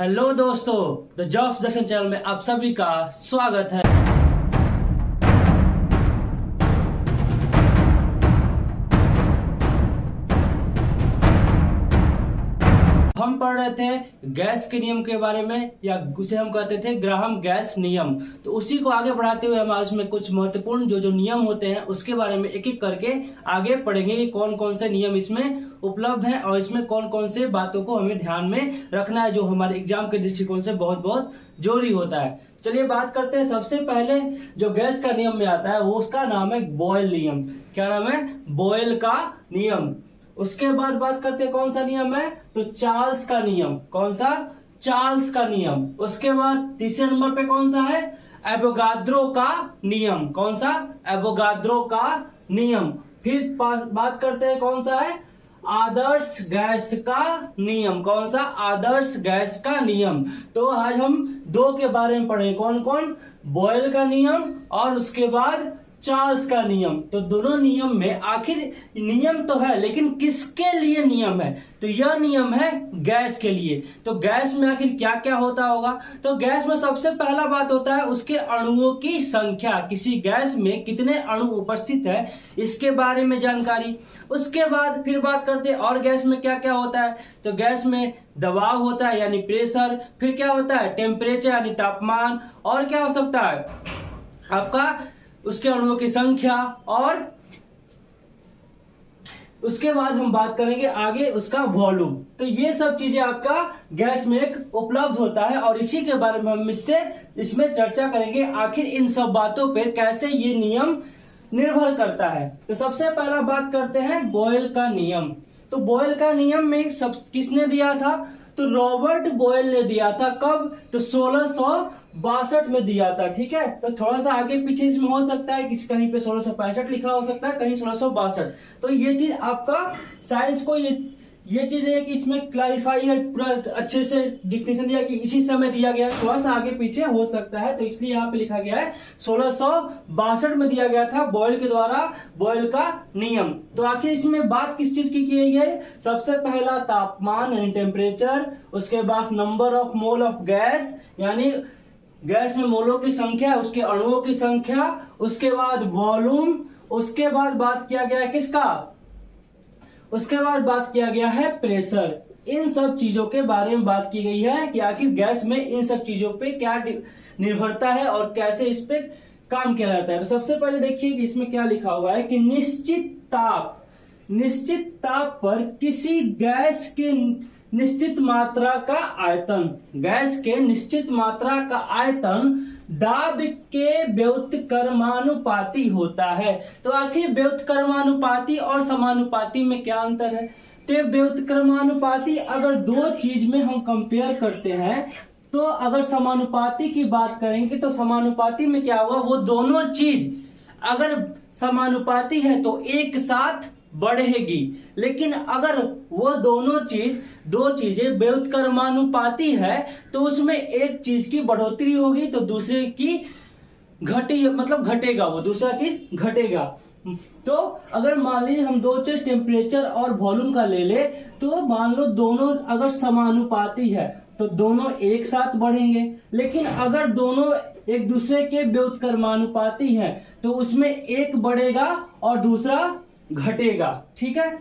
Hello दोस्तों, the job junction channel में आप सभी का स्वागत है। हम पढ़ रहे थे गैस के नियम के बारे में, या उसे हम कहते थे ग्राहम गैस नियम। तो उसी को आगे बढ़ाते हुए हम आज में कुछ महत्वपूर्ण जो नियम होते हैं उसके बारे में एक एक करके आगे पढ़ेंगे कि कौन कौन से नियम इसमें उपलब्ध हैं और इसमें कौन कौन से बातों को हमें ध्यान में रखना है, जो हमारे एग्जाम के दृष्टिकोण से बहुत बहुत जरूरी होता है। चलिए बात करते हैं। सबसे पहले जो गैस का नियम में आता है वो उसका नाम है बॉयल नियम। क्या नाम है? बॉयल का नियम। उसके बाद बात करते हैं कौन सा नियम है, तो चार्ल्स का नियम। कौन सा? चार्ल्स का नियम। उसके बाद तीसरे नंबर पे कौन सा है? एवोगाद्रो का नियम। कौन सा? एवोगाद्रो का नियम। फिर बात करते हैं कौन सा है? आदर्श गैस का नियम। कौन सा? आदर्श गैस का नियम। तो आज हम दो के बारे में पढ़ेंगे। कौन कौन? बॉयल का नियम और उसके बाद चार्ल्स का नियम। तो दोनों नियम में आखिर नियम तो है, लेकिन किसके लिए नियम है? तो यह नियम है गैस के लिए। तो गैस में आखिर क्या क्या होता होगा? तो गैस में सबसे पहला बात होता है उसके अणुओं की संख्या। किसी गैस में कितने अणु उपस्थित है इसके बारे में जानकारी। उसके बाद फिर बात करते हैं और गैस में क्या क्या होता है। तो गैस में दबाव होता है यानी प्रेशर। फिर क्या होता है? टेम्परेचर यानी तापमान। और क्या हो सकता है आपका? उसके अणुओं की संख्या। और उसके बाद हम बात करेंगे आगे उसका वॉल्यूम। तो ये सब चीजें आपका गैस में एक उपलब्ध होता है और इसी के बारे में हम इसमें चर्चा करेंगे। आखिर इन सब बातों पर कैसे ये नियम निर्भर करता है। तो सबसे पहला बात करते हैं बॉयल का नियम। तो बॉयल का नियम में सब किसने दिया था? तो रॉबर्ट बॉयल ने दिया था। कब? तो 1662 में दिया था। ठीक है, तो थोड़ा सा आगे पीछे इसमें हो सकता है कि कहीं पे 1665 लिखा हो सकता है, कहीं 1662। तो ये चीज आपका साइंस को ये चीज है कि इसमें क्लैरिफाई है, पूरा अच्छे से डिफिनेशन दिया कि इसी समय दिया गया है। थोड़ा सा आगे पीछे हो सकता है, तो इसलिए यहाँ पे लिखा गया है 1662 में दिया गया था बॉयल के द्वारा बॉयल का नियम। तो आखिर इसमें बात किस चीज की गई है? सबसे पहला तापमान यानी टेम्परेचर। उसके बाद number of mole of gas यानी गैस में मोलों की संख्या, उसके अणुओं की संख्या। उसके बाद वॉल्यूम। उसके बाद बात किया गया है किसका? उसके बाद बात किया गया है प्रेशर। इन सब चीजों के बारे में बात की गई है कि आखिर गैस में इन सब चीजों पे क्या निर्भरता है और कैसे इस पे काम किया जाता है। तो सबसे पहले देखिए कि इसमें क्या लिखा हुआ है कि निश्चित ताप पर किसी गैस के निश्चित मात्रा का आयतन, गैस के निश्चित मात्रा का आयतन दाब के व्युत्क्रमानुपाती होता है। तो आखिर व्युत्क्रमानुपाती और समानुपाती में क्या अंतर है? तो व्युत्क्रमानुपाती अगर दो चीज में हम कंपेयर करते हैं, तो अगर समानुपाती की बात करेंगे तो समानुपाती में क्या होगा? वो दोनों चीज अगर समानुपाती है तो एक साथ बढ़ेगी, लेकिन अगर वो दो चीजें व्युत्क्रमानुपाती है तो उसमें एक चीज की बढ़ोतरी होगी तो दूसरे की घटेगा, वो दूसरा चीज घटेगा। तो अगर मान लीजिए हम दो चीज टेम्परेचर और वॉल्यूम का ले ले, तो मान लो दोनों अगर समानुपाती है तो दोनों एक साथ बढ़ेंगे, लेकिन अगर दोनों एक दूसरे के व्युत्क्रमानुपाती है तो उसमें एक बढ़ेगा और दूसरा घटेगा। ठीक है,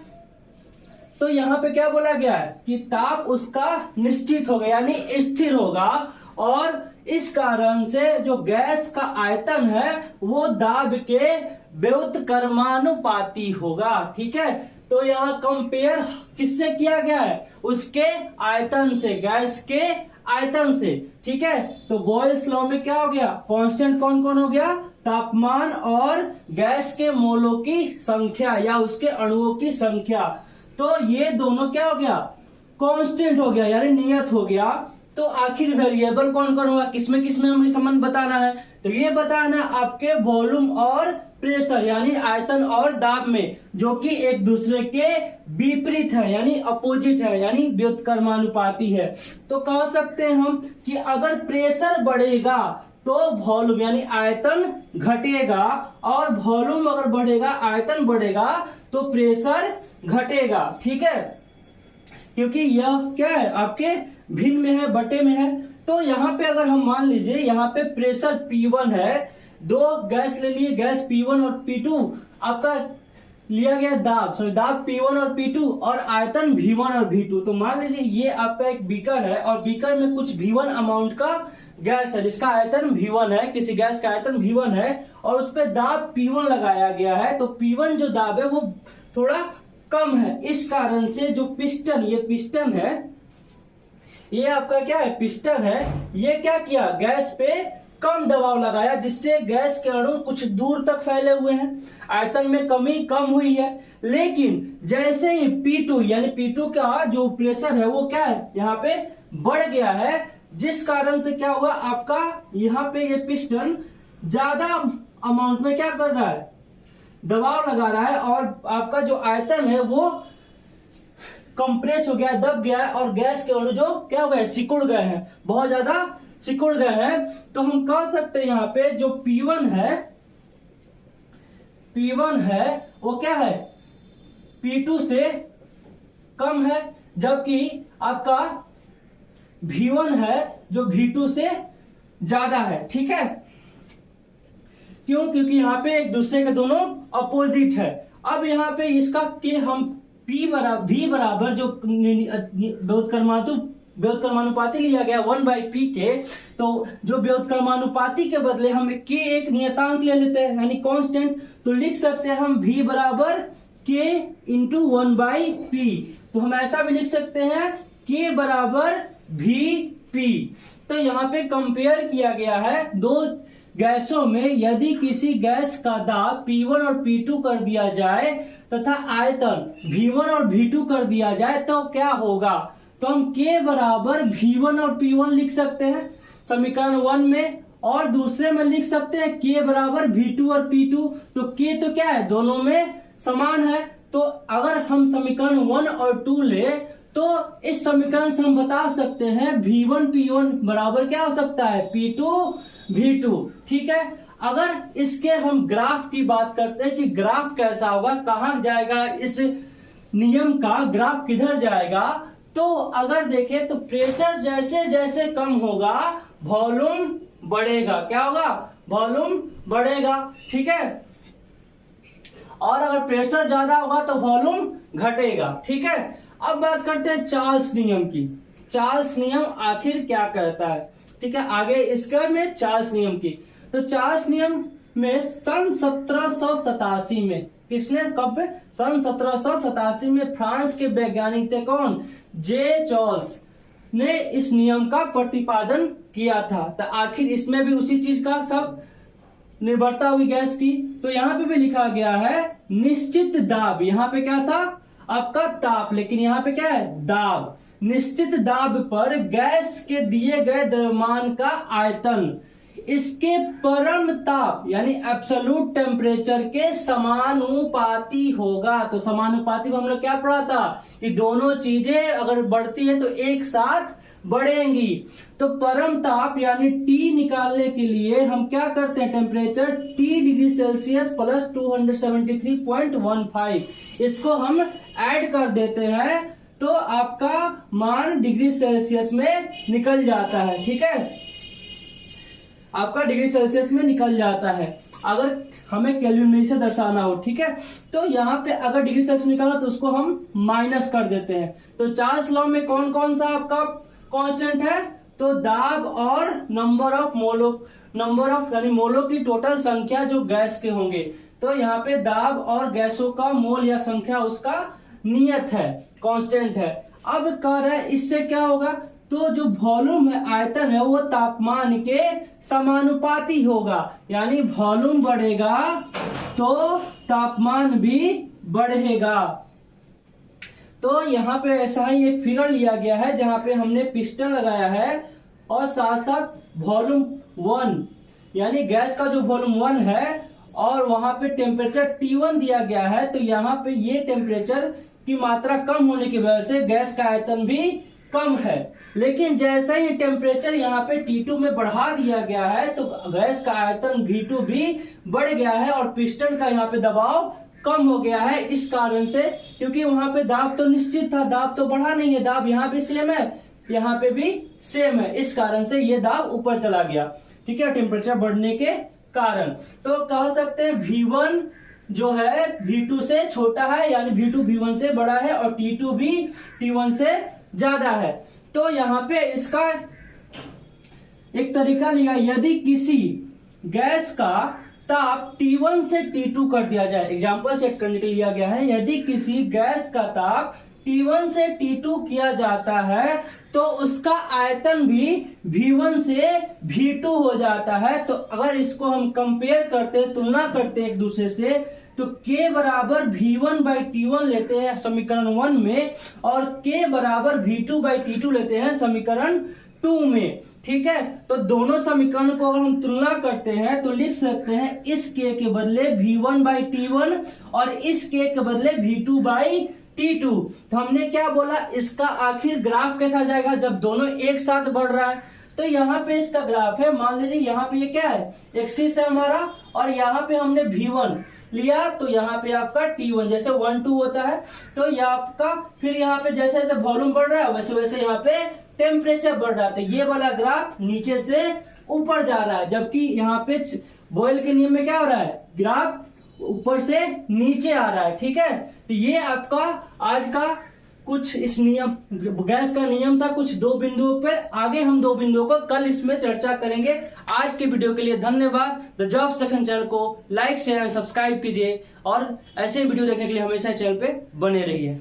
तो यहाँ पे क्या बोला गया है कि ताप उसका निश्चित होगा यानी स्थिर होगा, और इस कारण से जो गैस का आयतन है वो दाब के व्युत्क्रमानुपाती होगा। ठीक है, तो यहाँ कंपेयर किससे किया गया है? उसके आयतन से, गैस के आयतन से। ठीक है, तो बॉयल्स लॉ में क्या हो गया? कांस्टेंट कौन कौन हो गया? तापमान और गैस के मोलों की संख्या या उसके अणुओं की संख्या। तो ये दोनों क्या हो गया? कांस्टेंट हो गया यानी नियत हो गया। तो आखिर वेरिएबल कौन कौन होगा? किसमें किसमें हमें संबंध बताना है? तो ये बताना आपके वॉल्यूम और प्रेशर यानी आयतन और दाब में, जो कि एक दूसरे के विपरीत है यानी अपोजिट है यानी व्युत्क्रमानुपाती है। तो कह सकते हैं हम कि अगर प्रेशर बढ़ेगा तो वॉल्यूम यानी आयतन घटेगा, और वॉल्यूम अगर बढ़ेगा, आयतन बढ़ेगा, तो प्रेशर घटेगा। ठीक है, क्योंकि यह क्या है, आपके भिन्न में है, बटे में है। तो यहाँ पे अगर हम मान लीजिए यहाँ पे प्रेशर P1 है, दो गैस ले लिए, गैस P1 और P2, आपका लिया गया दाब P1 और P2 और आयतन V1 और V2। तो मान लीजिए ये आपका एक बीकर है और बीकर में कुछ V1 अमाउंट का गैस है जिसका आयतन V1 है, किसी गैस का आयतन V1 है और उस पर दाब P1 लगाया गया है। तो P1 जो दाब है वो थोड़ा कम है, इस कारण से जो पिस्टन, ये पिस्टन है, ये आपका क्या है, पिस्टन है, ये क्या किया, गैस पे कम दबाव लगाया जिससे गैस के अणु कुछ दूर तक फैले हुए हैं, आयतन में कमी कम हुई है। लेकिन जैसे ही P2 यानी P2 का जो प्रेशर है वो क्या है, यहाँ पे बढ़ गया है, जिस कारण से क्या हुआ, आपका यहाँ पे ये पिस्टन ज्यादा अमाउंट में क्या कर रहा है, दबाव लगा रहा है और आपका जो आयतन है वो कंप्रेस हो गया, दब गया है और गैस के अणु जो क्या हो गए, सिकुड़ गए हैं, बहुत ज्यादा सिकुड़ गए हैं। तो हम कह सकते हैं यहाँ पे जो P1 है वो क्या है, P2 से कम है, जबकि आपका V1 है जो V2 से ज्यादा है। ठीक है, क्यों, क्योंकि यहाँ पे एक दूसरे के दोनों अपोजिट है। अब यहाँ पे इसका के हम V बराबर जो व्युत्क्रमानुपाती लिया गया 1/P के, तो जो व्युत्क्रमानुपाती के बदले हम के एक नियतांक ले लेते हैं यानी कांस्टेंट, तो लिख सकते हैं हम V बराबर K इंटू 1/P। तो हम ऐसा भी लिख सकते हैं K बराबर VP। तो यहाँ पे कंपेयर किया गया है दो गैसों में, यदि किसी गैस का दाब P1 और P2 कर दिया जाए तथा आयतन V1 और V2 कर दिया जाए तो क्या होगा। तो हम K बराबर V1 और P1 लिख सकते हैं समीकरण 1 में, और दूसरे में लिख सकते हैं K बराबर V2 और P2। तो K तो क्या है, दोनों में समान है। तो अगर हम समीकरण 1 और 2 ले तो इस समीकरण से हम बता सकते हैं V1 P1 बराबर क्या हो सकता है, P2 V2। ठीक है, अगर इसके हम ग्राफ की बात करते हैं कि ग्राफ कैसा होगा, कहां जाएगा, इस नियम का ग्राफ किधर जाएगा, तो अगर देखें तो प्रेशर जैसे जैसे कम होगा वॉल्यूम बढ़ेगा। क्या होगा, वॉल्यूम बढ़ेगा। ठीक है, और अगर प्रेशर ज्यादा होगा तो वॉल्यूम घटेगा। ठीक है, अब बात करते हैं चार्ल्स नियम की। चार्ल्स नियम आखिर क्या कहता है। ठीक है, आगे इसके में चार्ल्स नियम की, तो चार्ल्स नियम में सन 1787 में, किसने, कब, सन 1787 में फ्रांस के वैज्ञानिक थे कौन, जे चार्ल्स ने इस नियम का प्रतिपादन किया था। तो आखिर इसमें भी उसी चीज का सब निर्भरता हुई गैस की। तो यहाँ पे भी लिखा गया है निश्चित दाब, यहाँ पे क्या था आपका ताप, लेकिन यहाँ पे क्या है, दाब। निश्चित दाब पर गैस के दिए गए द्रव्यमान का आयतन इसके परम ताप यानी एब्सोल्यूट टेम्परेचर के समानुपाती होगा। तो समानुपाती को हम लोग क्या पढ़ा था कि दोनों चीजें अगर बढ़ती है तो एक साथ बढ़ेंगी। तो परम ताप यानी T निकालने के लिए हम क्या करते हैं, temperature T degree Celsius plus 273.15, इसको हम ऐड कर देते हैं तो आपका मान डिग्री सेल्सियस में निकल जाता है। ठीक है, आपका डिग्री सेल्सियस में निकल जाता है अगर हमें केल्विन से दर्शाना हो। ठीक है, तो यहाँ पे अगर डिग्री सेल्सियस निकाला तो उसको हम माइनस कर देते हैं। तो चार्ल्स लॉ में कौन कौन सा आपका कांस्टेंट है, तो दाब और नंबर ऑफ यानी मोलों की टोटल संख्या जो गैस के होंगे। तो यहाँ पे दाब और गैसों का मोल या संख्या उसका नियत है, कांस्टेंट है। अब कह रहे हैं इससे क्या होगा, तो जो वॉल्यूम है, आयतन है, वो तापमान के समानुपाती होगा, यानी वॉल्यूम बढ़ेगा तो तापमान भी बढ़ेगा। तो यहाँ पे ऐसा ही एक फिगर लिया गया है जहां पे हमने पिस्टन लगाया है और साथ साथ वॉल्यूम 1 यानी गैस का जो वॉल्यूम 1 है और वहां पे टेम्परेचर T1 दिया गया है। तो यहाँ पे ये टेम्परेचर की मात्रा कम होने की वजह से गैस का आयतन भी कम है, लेकिन जैसा ही टेम्परेचर यहाँ पे T2 में बढ़ा दिया गया है तो गैस का आयतन V2 भी बढ़ गया है और पिस्टन का यहाँ पे दबाव कम हो गया है इस कारण से, क्योंकि वहां पे दाब तो निश्चित था, दाब तो बढ़ा नहीं है, दाब यहाँ पे सेम है, यहाँ पे भी सेम है, इस कारण से ये दाब ऊपर चला गया। ठीक है, टेम्परेचर बढ़ने के कारण। तो कह सकते हैं V1 जो है V2 से छोटा है, यानी V2 V1 से बड़ा है और T2 भी T1 से ज्यादा है। तो यहाँ पे इसका एक तरीका लिया, यदि किसी गैस का ताप T1 से T2 कर दिया जाए, एग्जांपल सेट करने के लिए लिया गया है, यदि किसी गैस का ताप T1 से T2 किया जाता है तो उसका आयतन भी V1 से V2 हो जाता है। तो अगर इसको हम कंपेयर करते, तुलना करते एक दूसरे से, तो K बराबर V1 बाई T1 लेते हैं समीकरण 1 में, और K बराबर V2 बाई T2 लेते हैं समीकरण 2 में। ठीक है, तो दोनों समीकरण को अगर हम तुलना करते हैं तो लिख सकते हैं इस K के बदले V1 बाई T1 और इस K के बदले V2 बाई T2। तो हमने क्या बोला, इसका आखिर ग्राफ कैसा जाएगा जब दोनों एक साथ बढ़ रहा है। तो यहाँ पे इसका ग्राफ है, मान लीजिए यहाँ पे ये क्या है, एक्सिस है हमारा, और यहाँ पे हमने V1 लिया, तो यहाँ पे आपका T1 जैसे 1 2 होता है, तो ये आपका फिर यहाँ पे जैसे जैसे वॉल्यूम बढ़ रहा है वैसे वैसे यहाँ पे टेम्परेचर बढ़ रहा है। तो ये वाला ग्राफ नीचे से ऊपर जा रहा है, जबकि यहाँ पे बॉयल के नियम में क्या हो रहा है, ग्राफ ऊपर से नीचे आ रहा है। ठीक है, तो ये आपका आज का कुछ इस नियम, गैस का नियम था कुछ 2 बिंदुओं पर। आगे हम 2 बिंदुओं को कल इसमें चर्चा करेंगे। आज के वीडियो के लिए धन्यवाद। द जॉब सेक्शन चैनल को लाइक शेयर एंड सब्सक्राइब कीजिए और ऐसे वीडियो देखने के लिए हमेशा चैनल पे बने रहिए।